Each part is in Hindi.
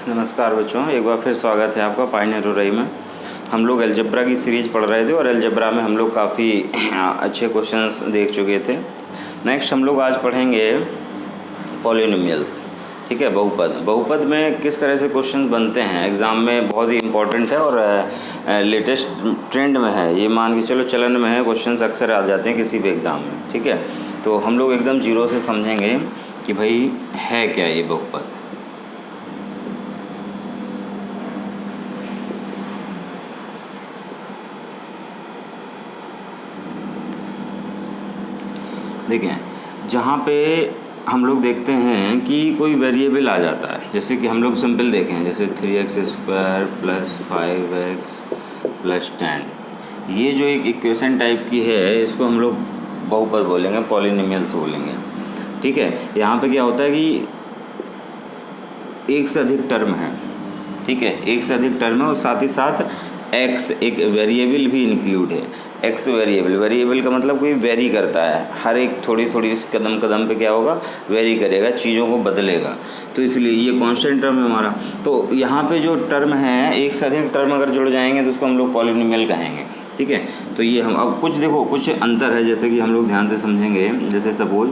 नमस्कार बच्चों, एक बार फिर स्वागत है आपका पायनियर हो रही में। हम लोग अलजेब्रा की सीरीज़ पढ़ रहे थे और अलजेब्रा में हम लोग काफ़ी अच्छे क्वेश्चंस देख चुके थे। नेक्स्ट हम लोग आज पढ़ेंगे पॉलिनोमियल्स। ठीक है, बहुपद में किस तरह से क्वेश्चंस बनते हैं एग्ज़ाम में बहुत ही इम्पोर्टेंट है और लेटेस्ट ट्रेंड में है। ये मान के चलो चलन में है, क्वेश्चंस अक्सर आ जाते हैं किसी भी एग्ज़ाम में। ठीक है, तो हम लोग एकदम जीरो से समझेंगे कि भाई है क्या ये बहुपद। देखें, जहाँ पे हम लोग देखते हैं कि कोई वेरिएबल आ जाता है, जैसे कि हम लोग सिंपल देखें, जैसे 3x² + 5x + 10, ये जो एक इक्वेशन टाइप की है इसको हम लोग बहुपद बोलेंगे, पॉलिनोमियल्स बोलेंगे। ठीक है, यहाँ पे क्या होता है कि एक से अधिक टर्म है। ठीक है, एक से अधिक टर्म है और साथ ही साथ x एक वेरिएबल भी इंक्लूड है। x वेरिएबल का मतलब कोई वेरी करता है, हर एक थोड़ी कदम पे क्या होगा, वेरी करेगा, चीज़ों को बदलेगा। तो इसलिए ये कांस्टेंट टर्म है हमारा। तो यहाँ पे जो टर्म है, एक से अधिक टर्म अगर जुड़ जाएंगे तो उसको हम लोग पॉलिनोमियल कहेंगे। ठीक है, तो ये हम अब कुछ देखो, कुछ अंतर है, जैसे कि हम लोग ध्यान से समझेंगे। जैसे सपोज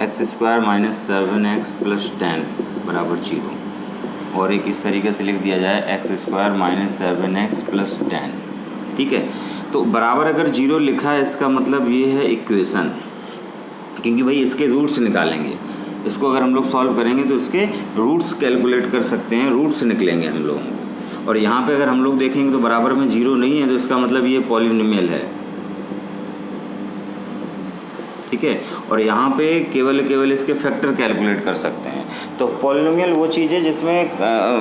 x² - 7x + 10 = 0, और एक इस तरीके से लिख दिया जाए x² - 7x + 10। ठीक है, तो बराबर अगर 0 लिखा है इसका मतलब ये है इक्वेशन, क्योंकि भाई इसके रूट्स निकालेंगे। इसको अगर हम लोग सॉल्व करेंगे तो इसके रूट्स कैलकुलेट कर सकते हैं, रूट्स निकलेंगे हम लोगों को। और यहाँ पे अगर हम लोग देखेंगे तो बराबर में 0 नहीं है, तो इसका मतलब ये पॉलिनोमियल है। ठीक है, और यहाँ पे केवल इसके फैक्टर कैलकुलेट कर सकते हैं। तो पॉलिनोमियल वो चीज़ है जिसमें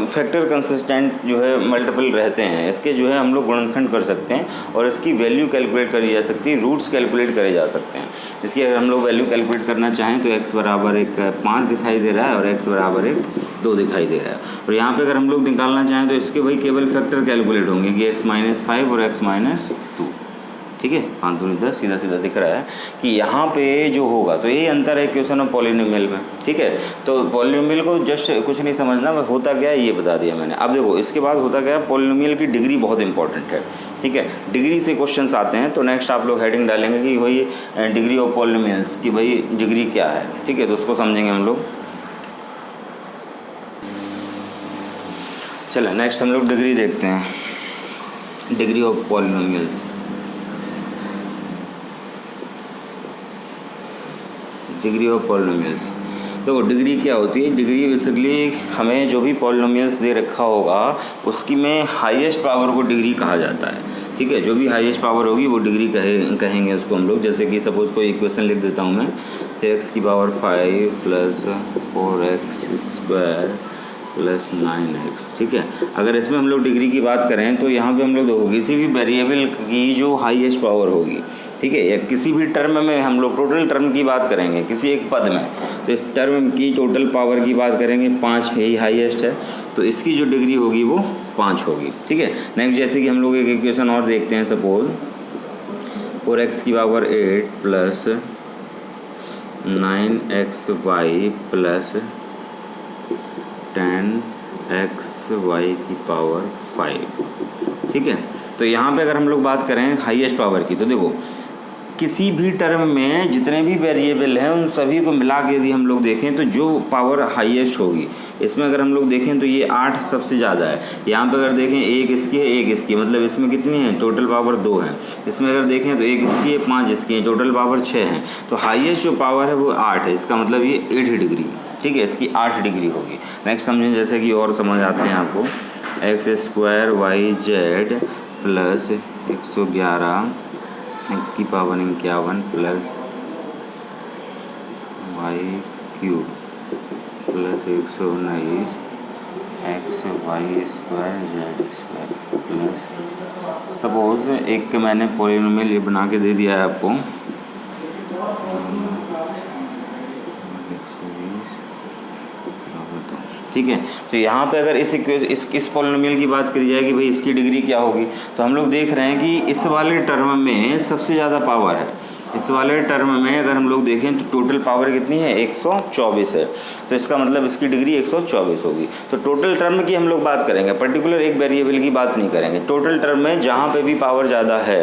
फैक्टर कंसिस्टेंट जो है मल्टीपल रहते हैं। इसके जो है हम लोग गुणनखंड कर सकते हैं और इसकी वैल्यू कैलकुलेट करी जा सकती है, रूट्स कैलकुलेट करे जा सकते हैं। इसकी अगर हम लोग वैल्यू कैलकुलेट करना चाहें तो x = 5 दिखाई दे रहा है और x = 2 दिखाई दे रहा है। और यहाँ पर अगर हम लोग निकालना चाहें तो इसके भाई केवल फैक्टर कैलकुलेट होंगे कि x - 5 और x - 2। ठीक है, 5 दूनी 10, सीधा दिख रहा है कि यहाँ पे जो होगा। तो यही अंतर है इक्वेशन और पॉलिनोमियल में। ठीक है, तो पॉलिनोमियल को जस्ट कुछ नहीं समझना, होता क्या है ये बता दिया मैंने। अब देखो इसके बाद होता क्या है, पॉलिनोमियल की डिग्री बहुत इंपॉर्टेंट है। ठीक है, डिग्री से क्वेश्चंस आते हैं। तो नेक्स्ट आप लोग हेडिंग डालेंगे कि वही डिग्री ऑफ पॉलिनोमियल्स की भाई डिग्री क्या है। ठीक है, तो उसको समझेंगे हम लोग। चलो नेक्स्ट हम लोग डिग्री देखते हैं, degree of polynomials. Degree of polynomials, तो डिग्री क्या होती है? डिग्री बेसिकली हमें जो भी पॉलिनोमियल्स दे रखा होगा उसकी में हाईएस्ट पावर को डिग्री कहा जाता है। ठीक है, जो भी हाईएस्ट पावर होगी वो डिग्री कहेंगे उसको हम लोग। जैसे कि सपोज़ कोई इक्वेशन लिख देता हूँ मैं, 3x⁵ + 4x² + 9x। ठीक है, अगर इसमें हम लोग डिग्री की बात करें तो यहाँ पे हम लोग देखो किसी भी वेरिएबल की जो हाईएस्ट पावर होगी, ठीक है, या किसी भी टर्म में हम लोग टोटल टर्म की बात करेंगे किसी एक पद में, तो इस टर्म की टोटल पावर की बात करेंगे 5, यही हाईएस्ट है, तो इसकी जो डिग्री होगी वो 5 होगी। ठीक है, नेक्स्ट जैसे कि हम लोग एक इक्वेशन और देखते हैं, सपोज 4x⁸ + 9xy + 10xy⁵। ठीक है, तो यहाँ पे अगर हम लोग बात करें हाईएस्ट पावर की, तो देखो किसी भी टर्म में जितने भी वेरिएबल हैं उन सभी को मिला के यदि हम लोग देखें तो जो पावर हाईएस्ट होगी, इसमें अगर हम लोग देखें तो ये 8 सबसे ज़्यादा है। यहाँ पे अगर देखें एक इसकी है, एक इसकी, मतलब इसमें कितनी है, टोटल पावर 2 है। इसमें अगर देखें तो एक इसकी है, 5 इसकी है, टोटल पावर 6 है। तो हाईएस्ट जो पावर है वो 8 है, इसका मतलब ये 8 डिग्री। ठीक है, इसकी 8 डिग्री होगी। नेक्स्ट समझें, जैसे कि और समझ आते हैं आपको, x² yz + 111 x⁵ + y³ + 119 xy² z²। Suppose एक मैंने पॉलिनोमियल ये बना के दे दिया है आपको, ठीक है। तो यहाँ पे अगर इस पॉलिनोमियल की बात करी जाए कि भाई इसकी डिग्री क्या होगी, तो हम लोग देख रहे हैं कि इस वाले टर्म में सबसे ज़्यादा पावर है, इस वाले टर्म में अगर हम लोग देखें तो टोटल पावर कितनी है 124 है, तो इसका मतलब इसकी डिग्री 124 होगी। तो टोटल टर्म की हम लोग बात करेंगे, पर्टिकुलर एक वेरिएबल की बात नहीं करेंगे। टोटल टर्म में जहाँ पे भी पावर ज़्यादा है,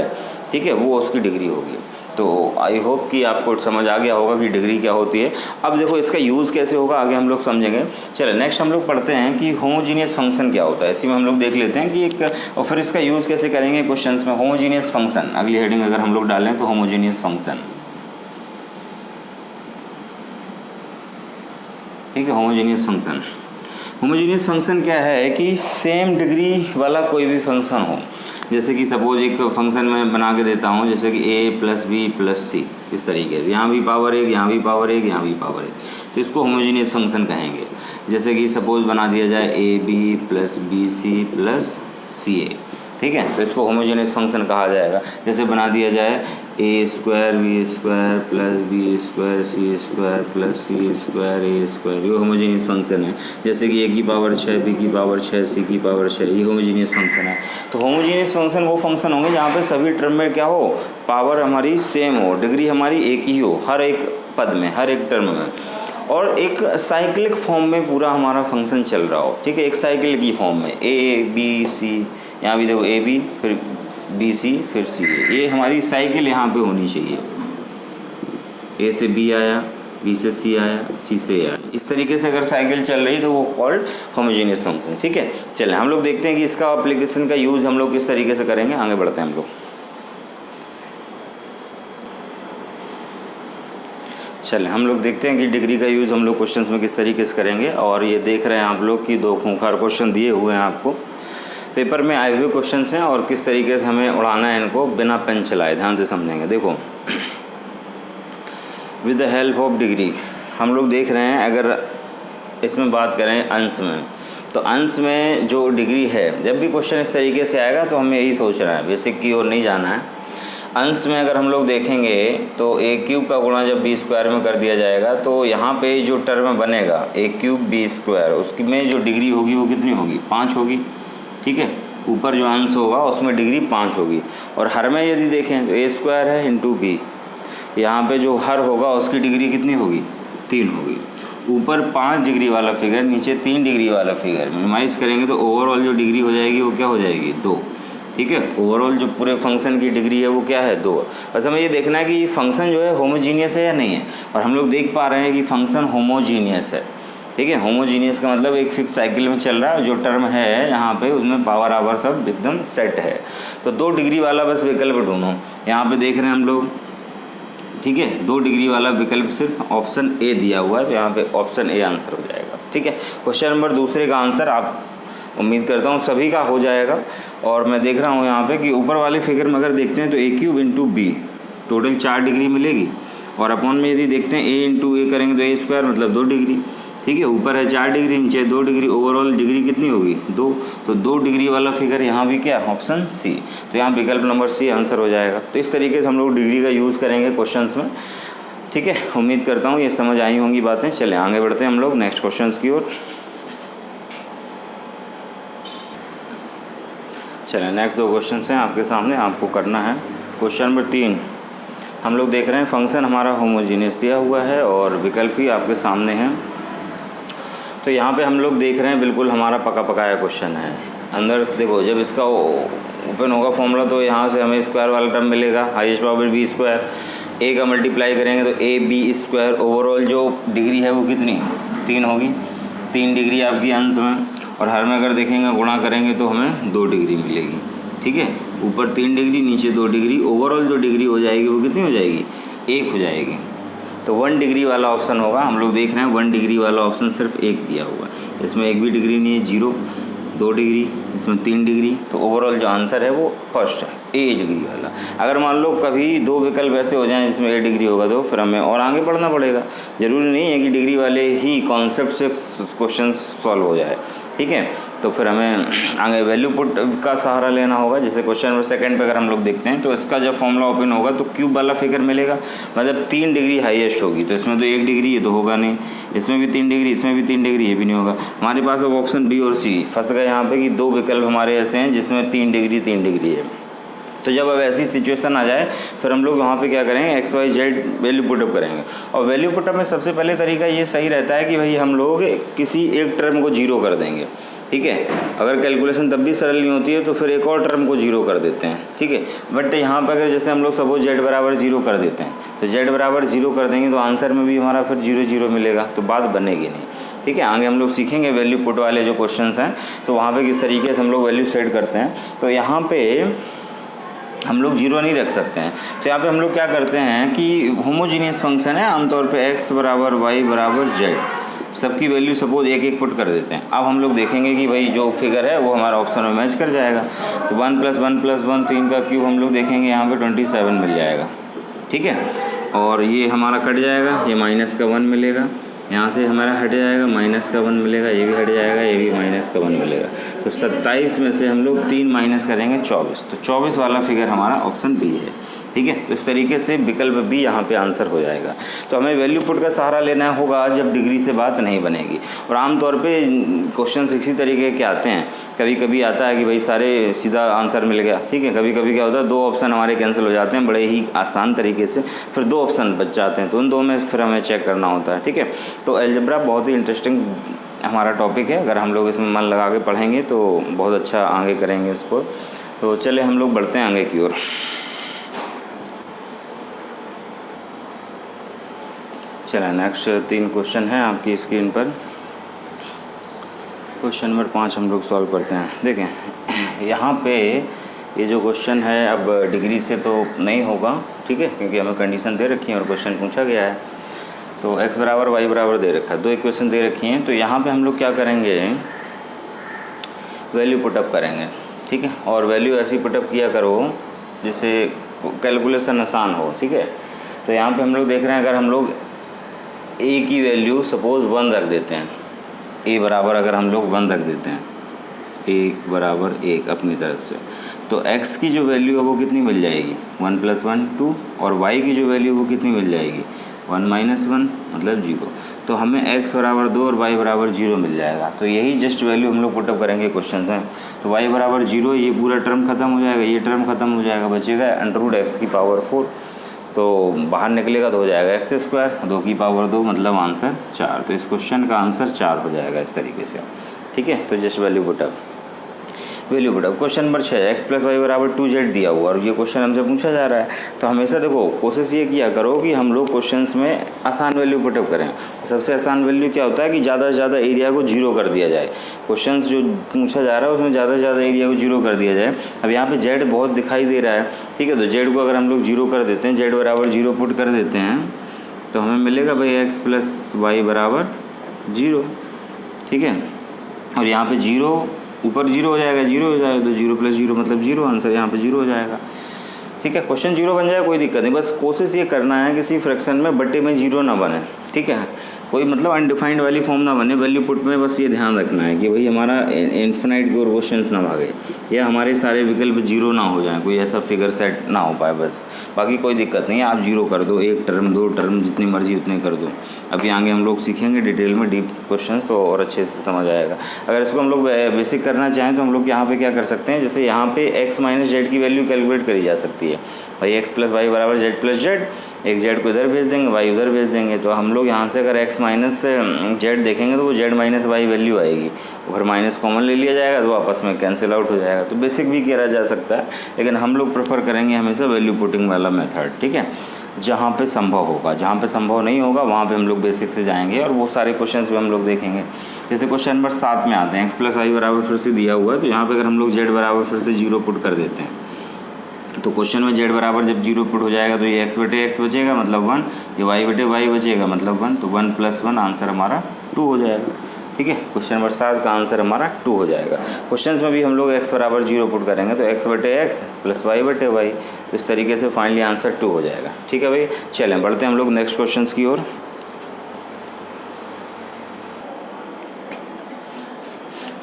ठीक है, वो उसकी डिग्री होगी। तो आई होप कि आपको समझ आ गया होगा कि डिग्री क्या होती है। अब देखो इसका यूज़ कैसे होगा आगे हम लोग समझेंगे। चलो नेक्स्ट हम लोग पढ़ते हैं कि होमोजीनियस फंक्शन क्या होता है। इसी में हम लोग देख लेते हैं कि एक, और फिर इसका यूज़ कैसे करेंगे क्वेश्चंस में। होमोजीनियस फंक्शन अगली हेडिंग अगर हम लोग डालें तो होमोजीनियस फंक्शन, ठीक है। होमोजीनियस फंक्शन, होमोजीनियस फंक्शन क्या है कि सेम डिग्री वाला कोई भी फंक्शन हो। जैसे कि सपोज एक फंक्शन मैं बना के देता हूँ, जैसे कि a + b + c, इस तरीके से, यहाँ भी पावर 1, यहाँ भी पावर 1, यहाँ भी पावर 1, तो इसको होमोजीनियस फंक्शन कहेंगे। जैसे कि सपोज बना दिया जाए ab + bc + ca, ठीक है, तो इसको होमोजीनियस फंक्शन कहा जाएगा। जैसे बना दिया जाए a² b² + b² c² + c² a², ये होमोजीनियस फंक्शन है। जैसे कि a की पावर 6, b की पावर 6, c की पावर 6, ये होमोजीनियस फंक्शन है। तो होमोजीनियस फंक्शन वो फंक्शन होंगे जहाँ पे सभी टर्म में क्या हो, पावर हमारी सेम हो, डिग्री हमारी एक ही हो हर एक पद में, हर एक टर्म में, और एक साइक्लिक फॉर्म में पूरा हमारा फंक्शन चल रहा हो, ठीक है, एक साइकिल की फॉर्म में a b c, यहाँ भी देखो ए बी फिर बी सी फिर सी ए, ये हमारी साइकिल यहाँ पे होनी चाहिए। ए से बी आया, बी से सी आया, सी से ए आया, इस तरीके से अगर साइकिल चल रही तो वो कॉल्ड होमोजीनियस फंक्शन, ठीक है। चलें हम लोग देखते हैं कि इसका एप्लीकेशन का यूज़ हम लोग किस तरीके से करेंगे। आगे बढ़ते हैं हम लोग। चलें हम लोग देखते हैं कि डिग्री का यूज़ हम लोग क्वेश्चंस में किस तरीके से करेंगे। और ये देख रहे हैं आप लोग कि 2 खूंखार क्वेश्चन दिए हुए हैं आपको, पेपर में आए हुए क्वेश्चंस हैं, और किस तरीके से हमें उड़ाना है इनको बिना पेन चलाए, ध्यान से समझेंगे। देखो, with the help of degree हम लोग देख रहे हैं, अगर इसमें बात करें अंश में, तो अंश में जो डिग्री है, जब भी क्वेश्चन इस तरीके से आएगा तो हमें यही सोचना है, बेसिक की ओर नहीं जाना है। अंश में अगर हम लोग देखेंगे तो a³ का गुणा जब b² में कर दिया जाएगा, तो यहाँ पे जो टर्म बनेगा a³ b², उसकी में जो डिग्री होगी वो कितनी होगी, 5 होगी, ठीक है। ऊपर जो अंश होगा उसमें डिग्री 5 होगी। और हर में यदि देखें तो a² है इंटू b, यहाँ पे जो हर होगा उसकी डिग्री कितनी होगी, 3 होगी। ऊपर 5 डिग्री वाला फिगर, नीचे 3 डिग्री वाला फिगर, मिनिमाइज़ करेंगे तो ओवरऑल जो डिग्री हो जाएगी वो क्या हो जाएगी, 2, ठीक है। ओवरऑल जो पूरे फंक्शन की डिग्री है वो क्या है, 2। बस हमें ये देखना है कि फंक्शन जो है होमोजीनियस है या नहीं है, और हम लोग देख पा रहे हैं कि फंक्शन होमोजीनियस है, ठीक है। होमोजीनियस का मतलब एक फिक्स साइकिल में चल रहा है, जो टर्म है यहाँ पे उसमें पावर आवर सब एकदम सेट है। तो 2 डिग्री वाला बस विकल्प ढूंढो, यहाँ पे देख रहे हैं हम लोग, ठीक है। 2 डिग्री वाला विकल्प सिर्फ ऑप्शन ए दिया हुआ है, तो यहाँ पे ऑप्शन ए आंसर हो जाएगा, ठीक है। क्वेश्चन नंबर 2 का आंसर आप उम्मीद करता हूँ सभी का हो जाएगा। और मैं देख रहा हूँ यहाँ पे कि ऊपर वाले फिगर में अगर देखते हैं तो a³ into B total 4 degree मिलेगी, और अपॉन में यदि देखते हैं a इंटू ए करेंगे तो a² मतलब 2 डिग्री, ठीक है। ऊपर है 4 डिग्री, नीचे 2 डिग्री, ओवरऑल डिग्री कितनी होगी, 2। तो 2 डिग्री वाला फिगर यहाँ भी क्या, ऑप्शन सी, तो यहाँ विकल्प नंबर सी आंसर हो जाएगा। तो इस तरीके से हम लोग डिग्री का यूज़ करेंगे क्वेश्चंस में, ठीक है। उम्मीद करता हूँ ये समझ आई होंगी बातें। चलें आगे बढ़ते हैं हम लोग नेक्स्ट क्वेश्चंस की ओर। चलें नेक्स्ट 2 क्वेश्चंस हैं आपके सामने, आपको करना है। क्वेश्चन नंबर 3 हम लोग देख रहे हैं, फंक्शन हमारा होमोजीनियस दिया हुआ है और विकल्प भी आपके सामने हैं। तो यहाँ पे हम लोग देख रहे हैं बिल्कुल हमारा पका पकाया क्वेश्चन है। अंदर देखो, जब इसका ओपन होगा फॉर्मूला तो यहाँ से हमें स्क्वायर वाला टर्म मिलेगा, हाईएस्ट पावर b², a का मल्टीप्लाई करेंगे तो ab², ओवरऑल जो डिग्री है वो कितनी, 3 होगी, 3 डिग्री आपकी अंश में, और हर में अगर देखेंगे गुणा करेंगे तो हमें 2 डिग्री मिलेगी, ठीक है। ऊपर 3 डिग्री, नीचे 2 डिग्री, ओवरऑल जो डिग्री हो जाएगी वो कितनी हो जाएगी, 1 हो जाएगी। तो 1 डिग्री वाला ऑप्शन होगा, हम लोग देख रहे हैं 1 डिग्री वाला ऑप्शन सिर्फ 1 दिया हुआ है, इसमें 1 भी डिग्री नहीं है, 0, 2 डिग्री, इसमें 3 डिग्री, तो ओवरऑल जो आंसर है वो फर्स्ट है, a डिग्री वाला। अगर मान लो कभी 2 विकल्प ऐसे हो जाएं जिसमें a डिग्री होगा तो फिर हमें और आगे बढ़ना पड़ेगा, ज़रूरी नहीं है कि डिग्री वाले ही कॉन्सेप्ट से क्वेश्चन सॉल्व हो जाए, ठीक है। तो फिर हमें आगे वैल्यू पुट का सहारा लेना होगा। जैसे क्वेश्चन नंबर 2 पे अगर हम लोग देखते हैं तो इसका जब फॉर्मूला ओपन होगा तो क्यूब वाला फिगर मिलेगा, मतलब 3 डिग्री हाईएस्ट होगी, तो इसमें तो 1 डिग्री ये तो होगा नहीं, इसमें भी 3 डिग्री, इसमें भी 3 डिग्री, ये भी नहीं होगा। हमारे पास अब ऑप्शन बी और सी फंस गए यहाँ पे कि 2 विकल्प हमारे ऐसे हैं जिसमें 3 डिग्री 3 डिग्री है, तो जब अब ऐसी सिचुएशन आ जाए फिर हम लोग वहाँ पे क्या करेंगे, X Y Z value put up करेंगे। और वैल्यू पुटअप में सबसे पहले तरीका ये सही रहता है कि भाई हम लोग किसी एक टर्म को जीरो कर देंगे, ठीक है। अगर कैलकुलेशन तब भी सरल नहीं होती है तो फिर एक और टर्म को जीरो कर देते हैं, ठीक है। बट यहाँ पर अगर जैसे हम लोग सपोज जेड बराबर जीरो कर देते हैं तो जेड बराबर जीरो कर देंगे तो आंसर में भी हमारा फिर जीरो जीरो मिलेगा, तो बात बनेगी नहीं, ठीक है। आगे हम लोग सीखेंगे वैल्यू पुट वाले जो क्वेश्चंस हैं तो वहाँ पे किस तरीके से हम लोग वैल्यू सेट करते हैं। तो यहाँ पे हम लोग जीरो नहीं रख सकते हैं, तो यहाँ पे हम लोग क्या करते हैं कि होमोजीनियस फंक्शन है, आमतौर पे x बराबर वाई बराबर जेड, सबकी वैल्यू सपोज एक एक पुट कर देते हैं। अब हम लोग देखेंगे कि भाई जो फिगर है वो हमारा ऑप्शन में मैच कर जाएगा। तो 1 + 1 + 1 3 का क्यूब हम लोग देखेंगे यहाँ पे 27 मिल जाएगा, ठीक है। और ये हमारा कट जाएगा, ये माइनस का 1 मिलेगा, यहाँ से हमारा हट जाएगा, माइनस का 1 मिलेगा, ये भी हट जाएगा, ये भी माइनस का 1 मिलेगा। तो 27 में से हम लोग 3 माइनस करेंगे 24, तो 24 वाला फिगर हमारा ऑप्शन बी है, ठीक है। तो इस तरीके से विकल्प बी यहाँ पे आंसर हो जाएगा। तो हमें वैल्यू पुट का सहारा लेना होगा जब डिग्री से बात नहीं बनेगी। और आमतौर पे क्वेश्चन इसी तरीके के आते हैं, कभी कभी आता है कि भाई सारे सीधा आंसर मिल गया, ठीक है। कभी कभी क्या होता है 2 ऑप्शन हमारे कैंसिल हो जाते हैं बड़े ही आसान तरीके से, फिर 2 ऑप्शन बच जाते हैं, तो उन 2 में फिर हमें चेक करना होता है, ठीक है। तो अलजेब्रा बहुत ही इंटरेस्टिंग हमारा टॉपिक है, अगर हम लोग इसमें मन लगा के पढ़ेंगे तो बहुत अच्छा आगे करेंगे इसको। तो चले हम लोग बढ़ते हैं आगे की ओर। चला नेक्स्ट 3 क्वेश्चन हैं आपकी स्क्रीन पर। क्वेश्चन नंबर 5 हम लोग सॉल्व करते हैं। देखें यहाँ पे ये जो क्वेश्चन है अब डिग्री से तो नहीं होगा, ठीक है, क्योंकि हमें कंडीशन दे रखी है और क्वेश्चन पूछा गया है। तो x बराबर y बराबर दे रखा है, 2 इक्वेशन दे रखी हैं। तो यहाँ पे हम लोग क्या करेंगे, वैल्यू पुटअप करेंगे, ठीक है। और वैल्यू ऐसी पुटअप किया करो जिससे कैलकुलेशन आसान हो, ठीक है। तो यहाँ पे हम लोग देख रहे हैं अगर हम लोग a की वैल्यू सपोज़ 1 रख देते हैं, a बराबर अगर हम लोग 1 रख देते हैं, a बराबर 1 अपनी तरफ से, तो x की जो वैल्यू है वो कितनी मिल जाएगी, 1 + 1 2, और y की जो वैल्यू वो कितनी मिल जाएगी, 1 - 1 मतलब 0। तो हमें x बराबर 2 और y बराबर 0 मिल जाएगा। तो यही जस्ट वैल्यू हम लोग पुटअप करेंगे क्वेश्चन में। तो y बराबर 0, ये पूरा टर्म खत्म हो जाएगा, ये टर्म खत्म हो जाएगा, बचेगा √x⁴। तो बाहर निकलेगा तो हो जाएगा x², 2 की पावर 2 मतलब आंसर 4। तो इस क्वेश्चन का आंसर 4 हो जाएगा इस तरीके से, ठीक है। तो just value put up question number 6, x + y बराबर 2z दिया हुआ और ये क्वेश्चन हमसे पूछा जा रहा है। तो हमेशा देखो कोशिश ये किया करो कि हम लोग क्वेश्चंस में आसान वैल्यू पुटअप करें। सबसे आसान वैल्यू क्या होता है कि ज़्यादा से ज़्यादा एरिया को 0 कर दिया जाए। क्वेश्चंस जो पूछा जा रहा है उसमें ज़्यादा से ज़्यादा एरिया को 0 कर दिया जाए। अब यहाँ पर z बहुत दिखाई दे रहा है, ठीक है। तो z को अगर हम लोग 0 कर देते हैं, z बराबर 0 पुट कर देते हैं तो हमें मिलेगा भाई x + y बराबर 0, ठीक है। और यहाँ पे 0 ऊपर 0 हो जाएगा, 0 हो जाएगा, तो 0 + 0 मतलब 0, आंसर यहाँ पे 0 हो जाएगा, ठीक है। क्वेश्चन 0 बन जाए कोई दिक्कत नहीं, बस कोशिश ये करना है किसी फ्रैक्शन में बट्टे में 0 ना बने, ठीक है। कोई मतलब अनडिफाइंड वाली फॉर्म ना बने वैल्यू पुट में। बस ये ध्यान रखना है कि भाई हमारा इन्फिनाइट की ओर क्वेश्चन ना भागे या हमारे सारे विकल्प 0 ना हो जाएं, कोई ऐसा फिगर सेट ना हो पाए बस। बाकी कोई दिक्कत नहीं है, आप 0 कर दो, 1 टर्म 2 टर्म जितनी मर्जी उतने कर दो। अभी आगे हम लोग सीखेंगे डिटेल में डीप क्वेश्चन, तो और अच्छे से समझ आएगा। अगर इसको हम लोग बेसिक करना चाहें तो हम लोग यहाँ पे क्या कर सकते हैं, जैसे यहाँ पे x - z की वैल्यू कैलकुलेट करी जा सकती है। भाई x + y बराबर z + z, एक z को इधर भेज देंगे, y उधर भेज देंगे। तो हम लोग यहाँ से अगर x - z देखेंगे तो वो z - y वैल्यू आएगी, और माइनस कॉमन ले लिया जाएगा तो आपस में कैंसिल आउट हो जाएगा। तो बेसिक भी किया जा सकता है, लेकिन हम लोग प्रेफर करेंगे हमेशा वैल्यू पुटिंग वाला मेथड, ठीक है। जहाँ पे संभव होगा, जहाँ पे संभव नहीं होगा वहाँ पे हम लोग बेसिक से जाएंगे और वो सारे क्वेश्चंस भी हम लोग देखेंगे। जैसे क्वेश्चन नंबर 7 में आते हैं, x + y बराबर फिर से दिया हुआ है, तो यहाँ पे अगर हम लोग z बराबर फिर से 0 पुट कर देते हैं तो क्वेश्चन में z बराबर जब 0 पुट हो जाएगा तो ये x/x बचेगा मतलब 1, ये y/y बचेगा मतलब 1, तो 1 + 1 आंसर हमारा 2 हो जाएगा, ठीक है। क्वेश्चन नंबर 7 का आंसर हमारा 2 हो जाएगा। क्वेश्चंस में भी हम लोग x बराबर 0 पुट करेंगे तो x/x + y/y, तो इस तरीके से फाइनली आंसर 2 हो जाएगा, ठीक है भाई। चलें बढ़ते हैं हम लोग नेक्स्ट क्वेश्चंस की ओर।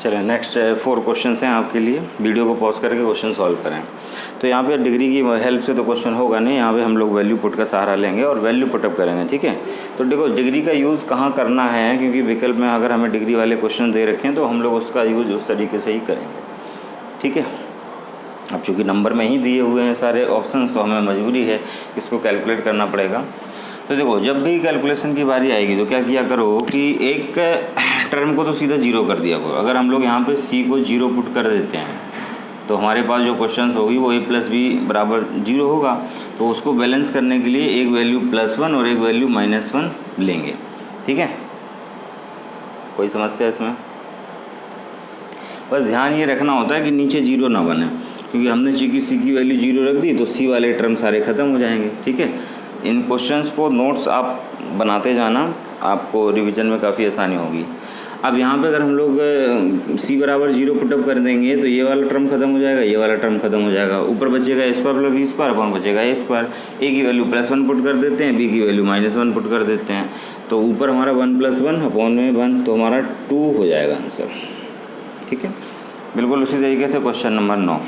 चलें नेक्स्ट 4 क्वेश्चंस हैं आपके लिए, वीडियो को पॉज करके क्वेश्चन सॉल्व करें। तो यहाँ पे डिग्री की हेल्प से तो क्वेश्चन होगा नहीं, यहाँ पे हम लोग वैल्यू पुट का सहारा लेंगे और वैल्यू पुटअप करेंगे, ठीक है। तो देखो डिग्री का यूज़ कहाँ करना है, क्योंकि विकल्प में अगर हमें डिग्री वाले क्वेश्चन दे रखे हैं तो हम लोग उसका यूज़ उस तरीके से ही करेंगे, ठीक है। अब चूँकि नंबर में ही दिए हुए हैं सारे ऑप्शंस, तो हमें मजबूरी है इसको कैलकुलेट करना पड़ेगा। तो देखो, जब भी कैलकुलेशन की बारी आएगी तो क्या किया करो कि एक टर्म को तो सीधा जीरो कर दिया करो। अगर हम लोग यहाँ पे c को जीरो पुट कर देते हैं तो हमारे पास जो क्वेश्चन होगी वो a + b बराबर जीरो होगा। तो उसको बैलेंस करने के लिए एक वैल्यू +1 और एक वैल्यू -1 लेंगे। ठीक है, कोई समस्या इसमें? बस ध्यान ये रखना होता है कि नीचे जीरो ना बने, क्योंकि हमने चूँकि c की वैल्यू जीरो रख दी तो c वाले टर्म सारे ख़त्म हो जाएंगे। ठीक है, इन क्वेश्चंस को नोट्स आप बनाते जाना, आपको रिवीजन में काफ़ी आसानी होगी। अब यहाँ पे अगर हम लोग c बराबर जीरो पुटअप कर देंगे तो ये वाला टर्म खत्म हो जाएगा, ये वाला टर्म खत्म हो जाएगा। ऊपर बचेगा a² + b² अपॉन बचेगा a²। a की वैल्यू +1 पुट कर देते हैं, b की वैल्यू -1 पुट कर देते हैं, तो ऊपर हमारा 1 + 1 अपॉन में 1, तो हमारा 2 हो जाएगा आंसर। ठीक है, बिल्कुल उसी तरीके से क्वेश्चन नंबर 9।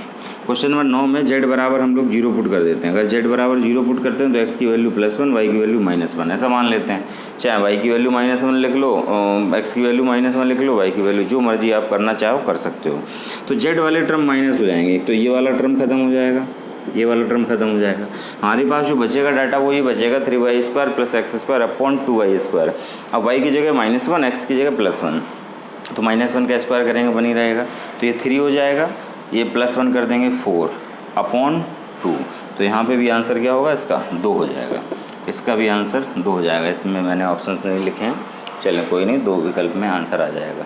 क्वेश्चन नंबर 9 में z बराबर हम लोग जीरो पुट कर देते हैं। अगर z बराबर जीरो पुट करते हैं तो x की वैल्यू +1, y की वैल्यू -1 ऐसा मान लेते हैं। चाहे y की वैल्यू -1 लिख लो, x की वैल्यू -1 लिख लो, y की वैल्यू जो मर्जी आप करना चाहो कर सकते हो। तो z वाले टर्म माइनस हो जाएंगे, तो ये वाला टर्म खत्म हो जाएगा, ये वाला टर्म खत्म हो जाएगा। हमारे पास जो बचेगा डाटा वो ये बचेगा 3y² + x² अपॉन 2y²। अब y की जगह -1, x की जगह +1, तो -1 का स्क्वायर करेंगे बनी रहेगा, तो ये 3 हो जाएगा। ये +1 कर देंगे 4 अपॉन 2, तो यहाँ पे भी आंसर क्या होगा इसका 2 हो जाएगा, इसका भी आंसर 2 हो जाएगा। इसमें मैंने ऑप्शंस नहीं लिखे हैं, चलें कोई नहीं, 2 विकल्प में आंसर आ जाएगा।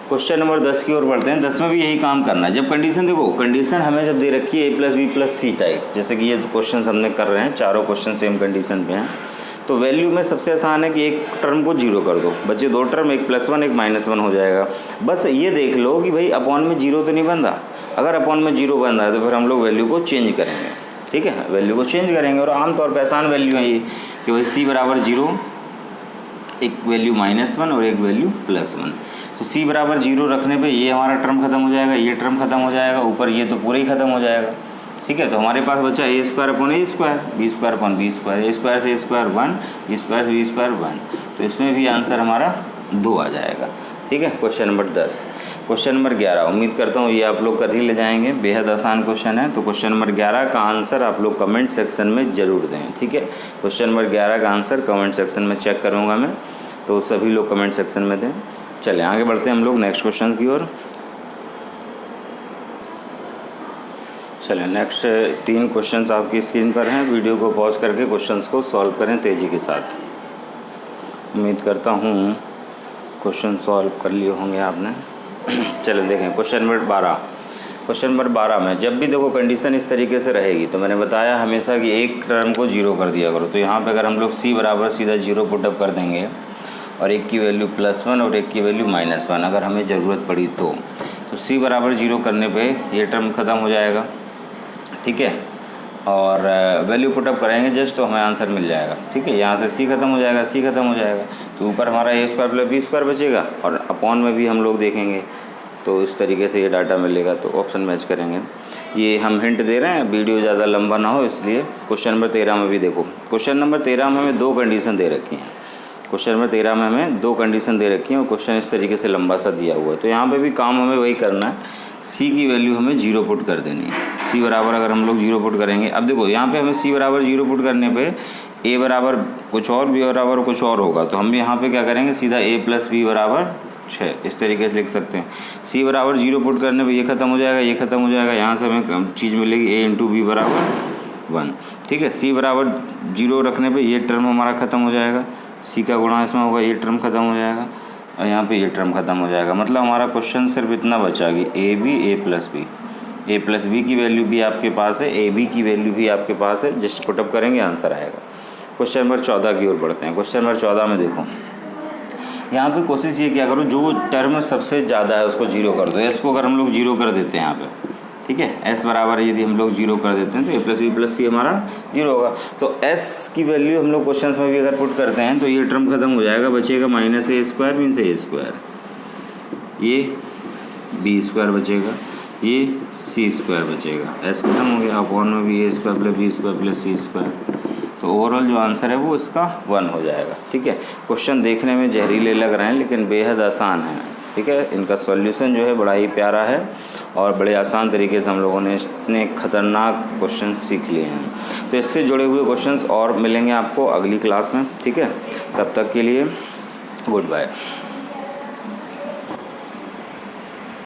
क्वेश्चन नंबर 10 की ओर बढ़ते हैं। 10 में भी यही काम करना है। जब कंडीशन देखो, कंडीशन हमें जब दे रखी है a + b + c टाइप, जैसे कि ये क्वेश्चन हमने कर रहे हैं, चारों क्वेश्चन सेम कंडीशन पे हैं, तो वैल्यू में सबसे आसान है कि एक टर्म को जीरो कर दो, बच्चे 2 टर्म, एक +1 एक -1 हो जाएगा। बस ये देख लो कि भाई अपॉन में जीरो तो नहीं बन रहा। अगर अपॉन में जीरो बन रहा है तो फिर हम लोग वैल्यू को चेंज करेंगे। ठीक है, वैल्यू को चेंज करेंगे, और आमतौर पर आसान वैल्यू है ये कि भाई c बराबर 0, एक वैल्यू -1 और एक वैल्यू +1। तो c बराबर 0 रखने पे ये हमारा टर्म खत्म हो जाएगा, ये टर्म खत्म हो जाएगा, ऊपर ये तो पूरा ही खत्म हो जाएगा। ठीक है, तो हमारे पास बचा a² upon a², b² upon b², a² से a² 1, b² से b² 1, तो इसमें भी आंसर हमारा 2 आ जाएगा। ठीक है, क्वेश्चन नंबर 10। क्वेश्चन नंबर 11, उम्मीद करता हूँ ये आप लोग कर ही ले जाएंगे, बेहद आसान क्वेश्चन है। तो क्वेश्चन नंबर 11 का आंसर आप लोग कमेंट सेक्शन में ज़रूर दें। ठीक है, क्वेश्चन नंबर 11 का आंसर कमेंट सेक्शन में चेक करूँगा मैं, तो सभी लोग कमेंट सेक्शन में दें। चलें आगे बढ़ते हैं हम लोग नेक्स्ट क्वेश्चन की ओर। चलें, नेक्स्ट 3 क्वेश्चंस आपकी स्क्रीन पर हैं। वीडियो को पॉज करके क्वेश्चंस को सॉल्व करें तेज़ी के साथ। उम्मीद करता हूँ क्वेश्चन सॉल्व कर लिए होंगे आपने। चलें देखें क्वेश्चन नंबर 12। क्वेश्चन नंबर 12 में जब भी देखो कंडीशन इस तरीके से रहेगी, तो मैंने बताया हमेशा कि एक टर्म को जीरो कर दिया करो। तो यहाँ पर अगर हम लोग c बराबर सीधा 0 पुटअप कर देंगे, और एक की वैल्यू +1 और एक की वैल्यू -1 अगर हमें ज़रूरत पड़ी तो c बराबर 0 करने पे ये टर्म ख़त्म हो जाएगा। ठीक है, और वैल्यू पुटअप करेंगे जस्ट, तो हमें आंसर मिल जाएगा। ठीक है, यहाँ से c खत्म हो जाएगा, c खत्म हो जाएगा, तो ऊपर हमारा a² + b² बचेगा, और अपॉन में भी हम लोग देखेंगे तो इस तरीके से ये डाटा मिलेगा। तो ऑप्शन मैच करेंगे। ये हम हिंट दे रहे हैं, वीडियो ज़्यादा लंबा ना हो इसलिए। क्वेश्चन नंबर 13 में भी देखो, क्वेश्चन नंबर 13 में हमें 2 कंडीशन दे रखी हैं। क्वेश्चन नंबर 13 में हमें 2 कंडीशन दे रखी हैं, और क्वेश्चन इस तरीके से लंबा सा दिया हुआ है। तो यहाँ पे भी काम हमें वही करना है, c की वैल्यू हमें 0 पुट कर देनी है। c बराबर अगर हम लोग 0 पुट करेंगे, अब देखो यहाँ पे हमें c बराबर 0 पुट करने पे a बराबर कुछ और, b बराबर कुछ और होगा, तो हम यहाँ पे क्या करेंगे, सीधा a + b बराबर 6 इस तरीके से लिख सकते हैं। c बराबर 0 पुट करने पे ये ख़त्म हो जाएगा, ये ख़त्म हो जाएगा, यहाँ से हमें चीज़ मिलेगी a × b बराबर 1। ठीक है, c बराबर 0 रखने पे ये टर्म हमारा ख़त्म हो जाएगा, c का गुणा इसमें होगा, ये टर्म ख़त्म हो जाएगा, और यहाँ पे ये टर्म ख़त्म हो जाएगा। मतलब हमारा क्वेश्चन सिर्फ इतना बचा कि a + b की वैल्यू भी आपके पास है, ab की वैल्यू भी आपके पास है, जस्ट पुटअप करेंगे आंसर आएगा। क्वेश्चन नंबर 14 की ओर बढ़ते हैं। क्वेश्चन नंबर 14 में देखो, यहाँ पे कोशिश ये क्या करो, जो टर्म सबसे ज़्यादा है उसको 0 कर दो। s को अगर हम लोग 0 कर देते हैं यहाँ पे, ठीक है, s बराबर यदि हम लोग 0 कर देते हैं तो a + b + c हमारा 0 होगा। तो s की वैल्यू हम लोग क्वेश्चन में भी अगर पुट करते हैं तो ये टर्म खत्म हो जाएगा, बचेगा -a² मीन्स a², ये b² बचेगा, ये c² बचेगा, s खत्म हो गया, अपॉन में भी a² + b² + c²। तो ओवरऑल जो आंसर है वो इसका 1 हो जाएगा। ठीक है, क्वेश्चन देखने में जहरीले लग रहे हैं लेकिन बेहद आसान है। ठीक है। इनका सॉल्यूशन जो है बड़ा ही प्यारा है और बड़े आसान तरीके से हम लोगों ने इतने खतरनाक क्वेश्चन सीख लिए हैं। तो इससे जुड़े हुए क्वेश्चंस और मिलेंगे आपको अगली क्लास में, ठीक है। तब तक के लिए गुड बाय।